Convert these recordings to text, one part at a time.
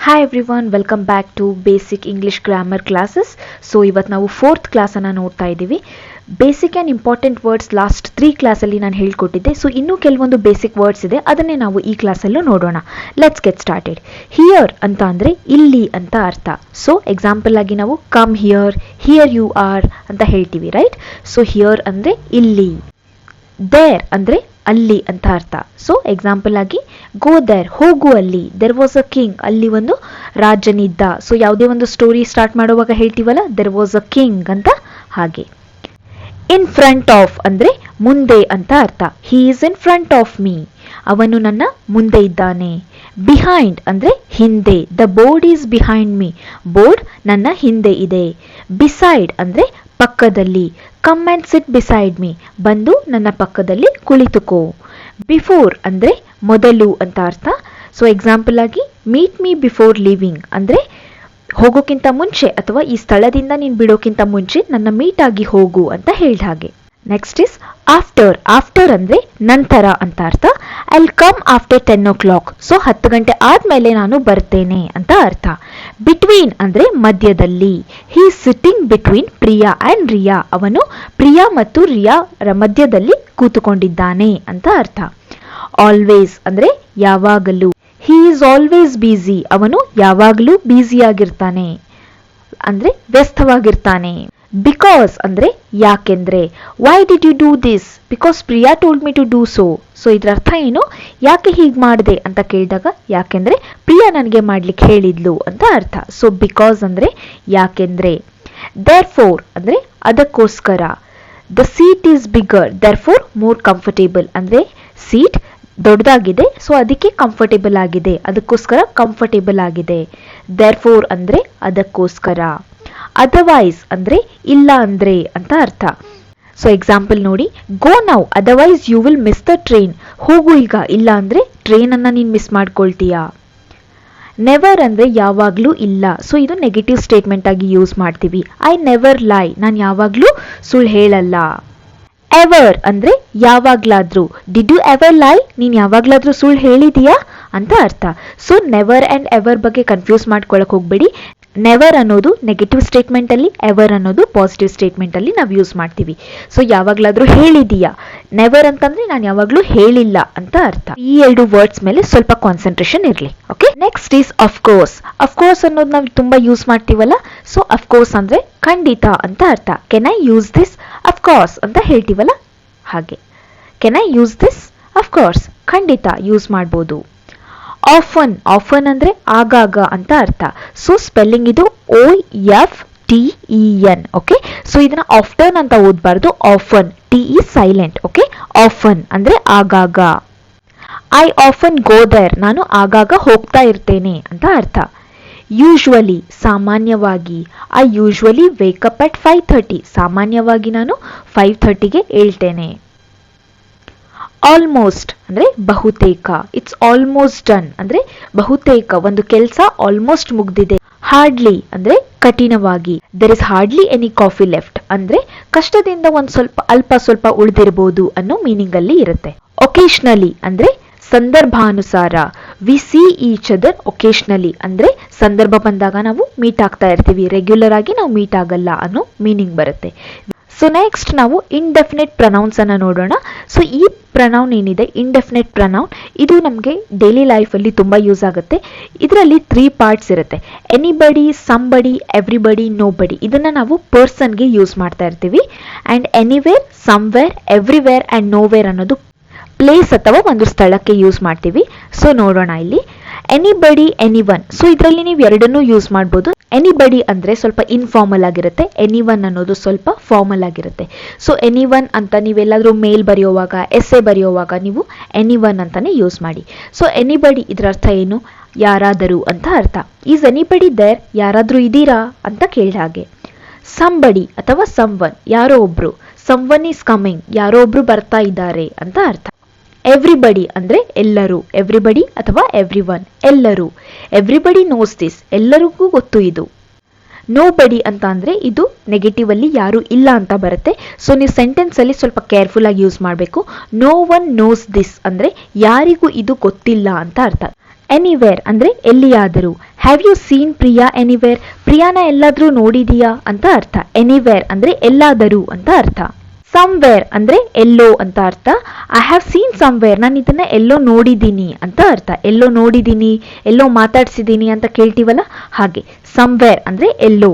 Hi everyone, welcome back to Basic English Grammar classes. So ಇವತ್ತು ನಾವು 4th class ಅನ್ನು ನೋಡ್ತಾ ಇದ್ದೀವಿ. Basic and important words last 3 ಕ್ಲಾಸಲ್ಲಿ ನಾನು ಹೇಳ್ಕೊಟ್ಟಿದ್ದೆ. ಸೊ ಇನ್ನೂ ಕೆಲವೊಂದು ಬೇಸಿಕ್ ವರ್ಡ್ಸ್ ಇದೆ, ಅದನ್ನೇ ನಾವು ಈ ಕ್ಲಾಸಲ್ಲೂ ನೋಡೋಣ. Let's get started. ಹಿಯರ್ ಅಂತ ಅಂದರೆ ಇಲ್ಲಿ ಅಂತ ಅರ್ಥ. ಸೊ ಎಕ್ಸಾಂಪಲ್ ಆಗಿ ನಾವು ಕಮ್ ಹಿಯರ್ ಯು ಆರ್ ಅಂತ ಹೇಳ್ತೀವಿ, ರೈಟ್? ಸೊ ಹಿಯರ್ ಅಂದರೆ ಇಲ್ಲಿ. ದೇರ್ ಅಂದರೆ ಅಲ್ಲಿ ಅಂತ ಅರ್ಥ. ಸೊ ಎಕ್ಸಾಂಪಲ್ ಆಗಿ ಗೋ ದೇರ್, ಹೋಗು ಅಲ್ಲಿ. ದೆರ್ ವಾಸ್ ಅ ಕಿಂಗ್, ಅಲ್ಲಿ ಒಂದು ರಾಜನಿದ್ದ. ಸೊ ಯಾವುದೇ ಒಂದು ಸ್ಟೋರಿ ಸ್ಟಾರ್ಟ್ ಮಾಡುವಾಗ ಹೇಳ್ತೀವಲ್ಲ, ದೆರ್ ವಾಸ್ ಅ ಕಿಂಗ್ ಅಂತ, ಹಾಗೆ. ಇನ್ ಫ್ರಂಟ್ ಆಫ್ ಅಂದರೆ ಮುಂದೆ ಅಂತ ಅರ್ಥ. He is in front of me, ಅವನು ನನ್ನ ಮುಂದೆ ಇದ್ದಾನೆ. ಬಿಹೈಂಡ್ ಅಂದರೆ ಹಿಂದೆ. The board is behind me, board ನನ್ನ ಹಿಂದೆ ಇದೆ. ಬಿಸೈಡ್ ಅಂದರೆ ಪಕ್ಕದಲ್ಲಿ. Come and sit beside me, ಬಂದು ನನ್ನ ಪಕ್ಕದಲ್ಲಿ ಕುಳಿತುಕೋ. ಬಿಫೋರ್ ಅಂದರೆ ಮೊದಲು ಅಂತ ಅರ್ಥ. ಸೊ ಎಕ್ಸಾಂಪಲ್ ಆಗಿ ಮೀಟ್ ಮೀ ಬಿಫೋರ್ ಲೀವಿಂಗ್ ಅಂದರೆ ಹೋಗೋಕ್ಕಿಂತ ಮುಂಚೆ ಅಥವಾ ಈ ಸ್ಥಳದಿಂದ ನೀನು ಬಿಡೋಕ್ಕಿಂತ ಮುಂಚೆ ನನ್ನ ಮೀಟ್ ಆಗಿ ಹೋಗು ಅಂತ ಹೇಳಿದ ಹಾಗೆ. Next is after. ಆಫ್ಟರ್ ಅಂದರೆ ನಂತರ ಅಂತ ಅರ್ಥ. I'll come after 10 o'clock. So 10 ಗಂಟೆ ಆದ್ಮೇಲೆ ನಾನು ಬರ್ತೇನೆ ಅಂತ ಅರ್ಥ. ಬಿಟ್ವೀನ್ ಅಂದರೆ ಮಧ್ಯದಲ್ಲಿ. He is sitting between Priya and Riya, ಅವನು ಪ್ರಿಯಾ ಮತ್ತು ರಿಯಾ ಮಧ್ಯದಲ್ಲಿ ಕೂತುಕೊಂಡಿದ್ದಾನೆ ಅಂತ ಅರ್ಥ. ಆಲ್ವೇಸ್ ಅಂದರೆ ಯಾವಾಗಲೂ. ಹಿ ಈಸ್ ಆಲ್ವೇಸ್ ಬ್ಯುಸಿ, ಅವನು ಯಾವಾಗಲೂ ಬ್ಯುಸಿಯಾಗಿರ್ತಾನೆ ಅಂದರೆ ವ್ಯಸ್ತವಾಗಿರ್ತಾನೆ. ಬಿಕಾಸ್ ಅಂದರೆ ಯಾಕೆಂದ್ರೆ. Why did you do this? Because Priya told me to do so. So ಇದರ ಅರ್ಥ ಏನು? ಯಾಕೆ ಹೀಗೆ ಮಾಡಿದೆ ಅಂತ ಕೇಳಿದಾಗ ಯಾಕೆಂದ್ರೆ ಪ್ರಿಯಾ ನನಗೆ ಮಾಡ್ಲಿಕ್ಕೆ ಹೇಳಿದ್ಲು ಅಂತ ಅರ್ಥ. ಸೊ ಬಿಕಾಸ್ ಅಂದರೆ ಯಾಕೆಂದ್ರೆ. ದೇರ್ ಫೋರ್ ಅಂದರೆ ಅದಕ್ಕೋಸ್ಕರ. The seat is bigger, therefore more comfortable ಅಂದರೆ ಸೀಟ್ ದೊಡ್ಡದಾಗಿದೆ, ಸೊ ಅದಕ್ಕೆ ಕಂಫರ್ಟೇಬಲ್ ಆಗಿದೆ, ಅದಕ್ಕೋಸ್ಕರ ಕಂಫರ್ಟೇಬಲ್ ಆಗಿದೆ. ದೇರ್ ಫೋರ್ ಅಂದರೆ ಅದಕ್ಕೋಸ್ಕರ. ಅದರ್ವೈಸ್ ಅಂದರೆ ಇಲ್ಲ ಅಂದ್ರೆ ಅಂತ ಅರ್ಥ. ಸೊ ಎಕ್ಸಾಂಪಲ್ ನೋಡಿ, go now otherwise you will miss the train. ಹೋಗು ಈಗ, ಇಲ್ಲ ಅಂದ್ರೆ ಟ್ರೈನ್ ಅನ್ನ ನೀನ್ ಮಿಸ್ ಮಾಡ್ಕೊಳ್ತೀಯಾ. ನೆವರ್ ಅಂದ್ರೆ ಯಾವಾಗ್ಲೂ ಇಲ್ಲ. ಸೊ ಇದು ನೆಗೆಟಿವ್ ಸ್ಟೇಟ್ಮೆಂಟ್ ಆಗಿ ಯೂಸ್ ಮಾಡ್ತೀವಿ. ಐ ನೆವರ್ ಲೈ, ನಾನು ಯಾವಾಗ್ಲೂ ಸುಳ್ಳು ಹೇಳಲ್ಲ. ಎವರ್ ಅಂದ್ರೆ ಯಾವಾಗ್ಲಾದ್ರೂ. ಡಿಡ್ ಯು ಎವರ್ ಲೈ, ನೀನ್ ಯಾವಾಗ್ಲಾದ್ರೂ ಸುಳ್ಳು ಹೇಳಿದೀಯಾ ಅಂತ ಅರ್ಥ. ಸೊ ನೆವರ್ ಅಂಡ್ ಎವರ್ ಬಗ್ಗೆ ಕನ್ಫ್ಯೂಸ್ ಮಾಡ್ಕೊಳಕ್ ಹೋಗ್ಬೇಡಿ. ನೆವರ್ ಅನ್ನೋದು ನೆಗೆಟಿವ್ ಸ್ಟೇಟ್ಮೆಂಟ್ ಅಲ್ಲಿ, ಎವರ್ ಅನ್ನೋದು ಪಾಸಿಟಿವ್ ಸ್ಟೇಟ್ಮೆಂಟ್ ಅಲ್ಲಿ ನಾವು ಯೂಸ್ ಮಾಡ್ತೀವಿ. ಸೊ ಯಾವಾಗ್ಲಾದ್ರೂ ಹೇಳಿದೀಯಾ. ನೆವರ್ ಅಂತಂದ್ರೆ ನಾನು ಯಾವಾಗ್ಲೂ ಹೇಳಿಲ್ಲ ಅಂತ ಅರ್ಥ. ಈ 2 ವರ್ಡ್ಸ್ ಮೇಲೆ ಸ್ವಲ್ಪ ಕಾನ್ಸಂಟ್ರೇಷನ್ ಇರಲಿ. Okay, next is of course. Of course ಅನ್ನೋದು ನಾವು ತುಂಬಾ ಯೂಸ್ ಮಾಡ್ತೀವಲ್ಲ. ಸೊ ಅಫ್ಕೋರ್ಸ್ ಅಂದ್ರೆ ಖಂಡಿತ ಅಂತ ಅರ್ಥ. Can I use this? Of course ಅಂತ ಹೇಳ್ತೀವಲ್ಲ ಹಾಗೆ. Can I use this? Of course, ಖಂಡಿತ ಯೂಸ್ ಮಾಡ್ಬೋದು. ಆಫನ್. ಆಫನ್ ಅಂದ್ರೆ ಆಗಾಗ ಅಂತ ಅರ್ಥ. ಸೊ ಸ್ಪೆಲ್ಲಿಂಗ್ ಇದು OFTEN. ಓಕೆ, ಸೊ ಇದನ್ನ ಆಫ್ಟನ್ ಅಂತ ಓದಬಾರ್ದು, often. T is silent. Okay, often ಅಂದ್ರೆ ಆಗಾಗ. ಐ ಆಫನ್ ಗೋ ದೇರ್, ನಾನು ಆಗಾಗ ಹೋಗ್ತಾ ಇರ್ತೇನೆ ಅಂತ ಅರ್ಥ. ಯೂಶುವಲಿ ಸಾಮಾನ್ಯವಾಗಿ. ಐ ಯೂಶುವಲಿ ವೇಕಪ್ ಅಟ್ 5:30, ಸಾಮಾನ್ಯವಾಗಿ ನಾನು 5:30ಗೆ ಏಳ್ತೇನೆ. ಆಲ್ಮೋಸ್ಟ್ ಅಂದ್ರೆ ಬಹುತೇಕ. ಇಟ್ಸ್ ಆಲ್ಮೋಸ್ಟ್ ಡನ್ ಅಂದ್ರೆ ಬಹುತೇಕ ಒಂದು ಕೆಲಸ ಆಲ್ಮೋಸ್ಟ್ ಮುಗ್ದಿದೆ. ಹಾರ್ಡ್ಲಿ ಅಂದ್ರೆ ಕಠಿಣವಾಗಿ. There is hardly any coffee left ಅಂದ್ರೆ ಕಷ್ಟದಿಂದ ಒಂದ್ ಅಲ್ಪ ಸ್ವಲ್ಪ ಉಳಿದಿರಬಹುದು ಅನ್ನೋ ಮೀನಿಂಗ್ ಅಲ್ಲಿ ಇರುತ್ತೆ. ಒಕೇಶನಲಿ ಅಂದ್ರೆ ಸಂದರ್ಭಾನುಸಾರ. ವಿ ಸಿ ಈಚ್ ಅದರ್ ಒಕೇಶನಲಿ ಅಂದ್ರೆ ಸಂದರ್ಭ ಬಂದಾಗ ನಾವು ಮೀಟ್ ಆಗ್ತಾ ಇರ್ತೀವಿ, ರೆಗ್ಯುಲರ್ ಆಗಿ ನಾವು ಮೀಟ್ ಆಗಲ್ಲ ಅನ್ನೋ ಮೀನಿಂಗ್ ಬರುತ್ತೆ. ಸೊ ನೆಕ್ಸ್ಟ್ ನಾವು ಇಂಡೆಫಿನೆಟ್ ಪ್ರನೌನ್ಸ್ ಅನ್ನ ನೋಡೋಣ. ಸೊ ಈ ಪ್ರನೌನ್ ಏನಿದೆ, ಇಂಡೆಫಿನೆಟ್ ಪ್ರನೌನ್, ಇದು ನಮಗೆ ಡೈಲಿ ಲೈಫ್ ಅಲ್ಲಿ ತುಂಬಾ ಯೂಸ್ ಆಗುತ್ತೆ. ಇದರಲ್ಲಿ 3 ಪಾರ್ಟ್ಸ್ ಇರುತ್ತೆ. Anybody, somebody, everybody, nobody. ಇದನ್ನ ನಾವು ಪರ್ಸನ್ಗೆ ಯೂಸ್ ಮಾಡ್ತಾ ಇರ್ತೀವಿ. And anywhere, somewhere, everywhere and nowhere ಅನ್ನೋದು ಪ್ಲೇಸ್ ಅಥವಾ ಒಂದು ಸ್ಥಳಕ್ಕೆ ಯೂಸ್ ಮಾಡ್ತೀವಿ. ಸೊ ನೋಡೋಣ ಇಲ್ಲಿ. Anybody, anyone. ಸೊ ಇದರಲ್ಲಿ ನೀವು ಎರಡನ್ನೂ ಯೂಸ್ ಮಾಡ್ಬೋದು. ಎನಿಬಡಿ ಅಂದ್ರೆ ಸ್ವಲ್ಪ ಇನ್ಫಾರ್ಮಲ್ ಆಗಿರುತ್ತೆ, ಎನಿವನ್ ಅನ್ನೋದು ಸ್ವಲ್ಪ ಫಾರ್ಮಲ್ ಆಗಿರುತ್ತೆ. ಸೊ ಎನಿವನ್ ಅಂತ ನೀವೆಲ್ಲಾದ್ರೂ ಮೇಲ್ ಬರೆಯುವಾಗ, ಎಸ್ಸೆ ಬರೆಯುವಾಗ ನೀವು ಎನಿವನ್ ಅಂತಾನೆ ಯೂಸ್ ಮಾಡಿ. ಸೊ ಎನಿಬಡಿ ಇದರ ಅರ್ಥ ಏನು? ಯಾರಾದರೂ ಅಂತ ಅರ್ಥ. ಈಸ್ ಎನಿಬಡಿ ದೇರ್, ಯಾರಾದ್ರೂ ಇದೀರಾ ಅಂತ ಕೇಳಿದ ಹಾಗೆ. ಸಂಬಡಿ ಅಥವಾ ಸಂವನ್, ಯಾರೋ ಒಬ್ರು. ಸಂವನ್ ಈಸ್ ಕಮಿಂಗ್, ಯಾರೋ ಒಬ್ರು ಬರ್ತಾ ಇದ್ದಾರೆ ಅಂತ ಅರ್ಥ. ಎವ್ರಿಬಡಿ ಅಂದ್ರೆ ಎಲ್ಲರೂ. ಎವ್ರಿಬಡಿ ಅಥವಾ ಎವ್ರಿವನ್, ಎಲ್ಲರೂ. ಎವ್ರಿಬಡಿ ನೋಸ್ ದಿಸ್, ಎಲ್ಲರಿಗೂ ಗೊತ್ತು ಇದು. ನೋಬಡಿ ಅಂತ ಅಂದ್ರೆ ಇದು ನೆಗೆಟಿವ್ ಅಲ್ಲಿ ಯಾರು ಇಲ್ಲ ಅಂತ ಬರುತ್ತೆ. ಸೊ ನೀವು ಸೆಂಟೆನ್ಸ್ ಅಲ್ಲಿ ಸ್ವಲ್ಪ ಕೇರ್ಫುಲ್ ಆಗಿ ಯೂಸ್ ಮಾಡಬೇಕು. ನೋ ಒನ್ ನೋಸ್ ದಿಸ್ ಅಂದ್ರೆ ಯಾರಿಗೂ ಇದು ಗೊತ್ತಿಲ್ಲ ಅಂತ ಅರ್ಥ. ಎನಿವೇರ್ ಅಂದ್ರೆ ಎಲ್ಲಿಯಾದರೂ. Have you seen Priya anywhere? ಪ್ರಿಯಾನ ಎಲ್ಲಾದ್ರೂ ನೋಡಿದೀಯಾ ಅಂತ ಅರ್ಥ. ಎನಿವೇರ್ ಅಂದ್ರೆ ಎಲ್ಲಾದರೂ ಅಂತ ಅರ್ಥ. ಸಮ್ವೇರ್ ಅಂದ್ರೆ ಎಲ್ಲೋ ಅಂತ ಅರ್ಥ. ಐ ಹ್ಯಾವ್ ಸೀನ್ ಸಮ್ವೇರ್, ನಾನು ಇದನ್ನ ಎಲ್ಲೋ ನೋಡಿದ್ದೀನಿ ಅಂತ ಅರ್ಥ. ಎಲ್ಲೋ ನೋಡಿದ್ದೀನಿ, ಎಲ್ಲೋ ಮಾತಾಡ್ಸಿದ್ದೀನಿ ಅಂತ ಕೇಳ್ತೀವಲ್ಲ ಹಾಗೆ. ಸಮ್ವೇರ್ ಅಂದ್ರೆ ಎಲ್ಲೋ.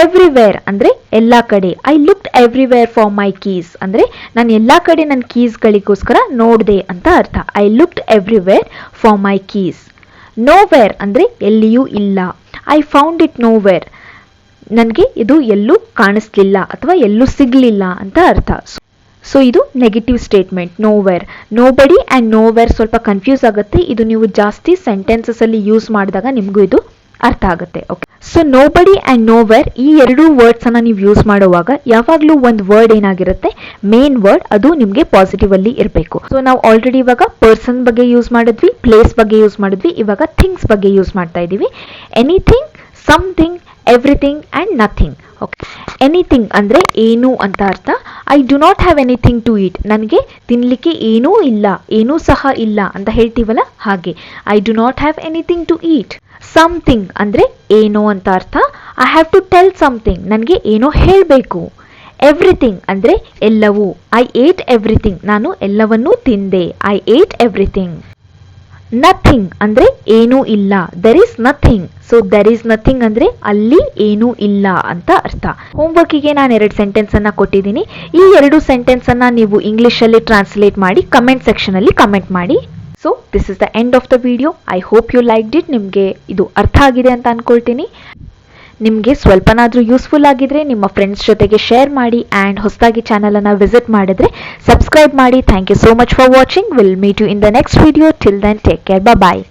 ಎವ್ರಿವೇರ್ ಅಂದ್ರೆ ಎಲ್ಲಾ ಕಡೆ. I looked everywhere for my keys ಅಂದ್ರೆ ನಾನು ಎಲ್ಲಾ ಕಡೆ ನನ್ನ ಕೀಸ್ಗಳಿಗೋಸ್ಕರ ನೋಡ್ದೆ ಅಂತ ಅರ್ಥ. I looked everywhere for my keys. Nowhere ಅಂದ್ರೆ ಎಲ್ಲಿಯೂ ಇಲ್ಲ. ಐ ಫೌಂಡ್ ಇಟ್ ನೋವೇರ್, ನನಗೆ ಇದು ಎಲ್ಲೂ ಕಾಣಿಸ್ಲಿಲ್ಲ ಅಥವಾ ಎಲ್ಲೂ ಸಿಗ್ಲಿಲ್ಲ ಅಂತ ಅರ್ಥ. ಸೊ ಇದು negative statement nowhere. Nobody and nowhere ಸ್ವಲ್ಪ ಕನ್ಫ್ಯೂಸ್ ಆಗುತ್ತೆ. ಇದು ನೀವು ಜಾಸ್ತಿ ಸೆಂಟೆನ್ಸಸ್ ಅಲ್ಲಿ ಯೂಸ್ ಮಾಡಿದಾಗ ನಿಮಗೂ ಇದು ಅರ್ಥ ಆಗುತ್ತೆ. Okay, so nobody and nowhere ಈ ಎರಡು ವರ್ಡ್ಸ್ ಅನ್ನ ನೀವು ಯೂಸ್ ಮಾಡುವಾಗ ಯಾವಾಗಲೂ ಒಂದು ವರ್ಡ್ ಏನಾಗಿರುತ್ತೆ, ಮೇನ್ ವರ್ಡ್, ಅದು ನಿಮಗೆ ಪಾಸಿಟಿವ್ ಅಲ್ಲಿ ಇರಬೇಕು. ಸೊ ನಾವು ಆಲ್ರೆಡಿ ಇವಾಗ ಪರ್ಸನ್ ಬಗ್ಗೆ ಯೂಸ್ ಮಾಡಿದ್ವಿ, ಪ್ಲೇಸ್ ಬಗ್ಗೆ ಯೂಸ್ ಮಾಡಿದ್ವಿ, ಇವಾಗ ಥಿಂಗ್ಸ್ ಬಗ್ಗೆ ಯೂಸ್ ಮಾಡ್ತಾ ಇದ್ದೀವಿ. Anything, something, everything and nothing. Okay, anything ಅಂದರೆ ಏನು ಅಂತ ಅರ್ಥ. I do not have anything to eat, ನನಗೆ ತಿನ್ನಲಿಕ್ಕೆ ಏನೂ ಇಲ್ಲ, ಏನೂ ಸಹ ಇಲ್ಲ ಅಂತ ಹೇಳ್ತೀವಲ್ಲ ಹಾಗೆ. I do not have anything to eat. Something ಅಂದರೆ ಏನೋ ಅಂತ ಅರ್ಥ. I have to tell something, ನನಗೆ ಏನೋ ಹೇಳಬೇಕು. ಎವ್ರಿಥಿಂಗ್ ಅಂದರೆ ಎಲ್ಲವೂ. ಐ ಏಟ್ ಎವ್ರಿಥಿಂಗ್, ನಾನು ಎಲ್ಲವನ್ನೂ ತಿಂದೆ. I eight everything. ನಥಿಂಗ್ ಅಂದ್ರೆ ಏನೂ ಇಲ್ಲ. There is nothing. So there is nothing ಅಂದ್ರೆ ಅಲ್ಲಿ ಏನೂ ಇಲ್ಲ ಅಂತ ಅರ್ಥ. ಹೋಮ್ವರ್ಕಿಗೆ ನಾನು 2 ಸೆಂಟೆನ್ಸ್ ಅನ್ನ ಕೊಟ್ಟಿದ್ದೀನಿ. ಈ 2 ಸೆಂಟೆನ್ಸ್ ಅನ್ನ ನೀವು ಇಂಗ್ಲಿಷ್ ಅಲ್ಲಿ ಟ್ರಾನ್ಸ್ಲೇಟ್ ಮಾಡಿ ಕಮೆಂಟ್ ಸೆಕ್ಷನ್ ಅಲ್ಲಿ ಕಮೆಂಟ್ ಮಾಡಿ. So this is the end of the video. I hope you liked it. ನಿಮಗೆ ಇದು ಅರ್ಥ ಆಗಿದೆ ಅಂತ ಅನ್ಕೊಳ್ತೀನಿ. ನಿಮಗೆ ಸ್ವಲ್ಪನಾದರೂ ಯೂಸ್ಫುಲ್ ಆಗಿದ್ರೆ ನಿಮ್ಮ ಫ್ರೆಂಡ್ಸ್ ಜೊತೆಗೆ ಶೇರ್ ಮಾಡಿ ಆ್ಯಂಡ್ ಹೊಸದಾಗಿ ಚಾನಲನ್ನು ವಿಸಿಟ್ ಮಾಡಿದ್ರೆ ಸಬ್ಸ್ಕ್ರೈಬ್ ಮಾಡಿ. Thank you so much for watching. Will meet you in the next video. Till then take care. Bye.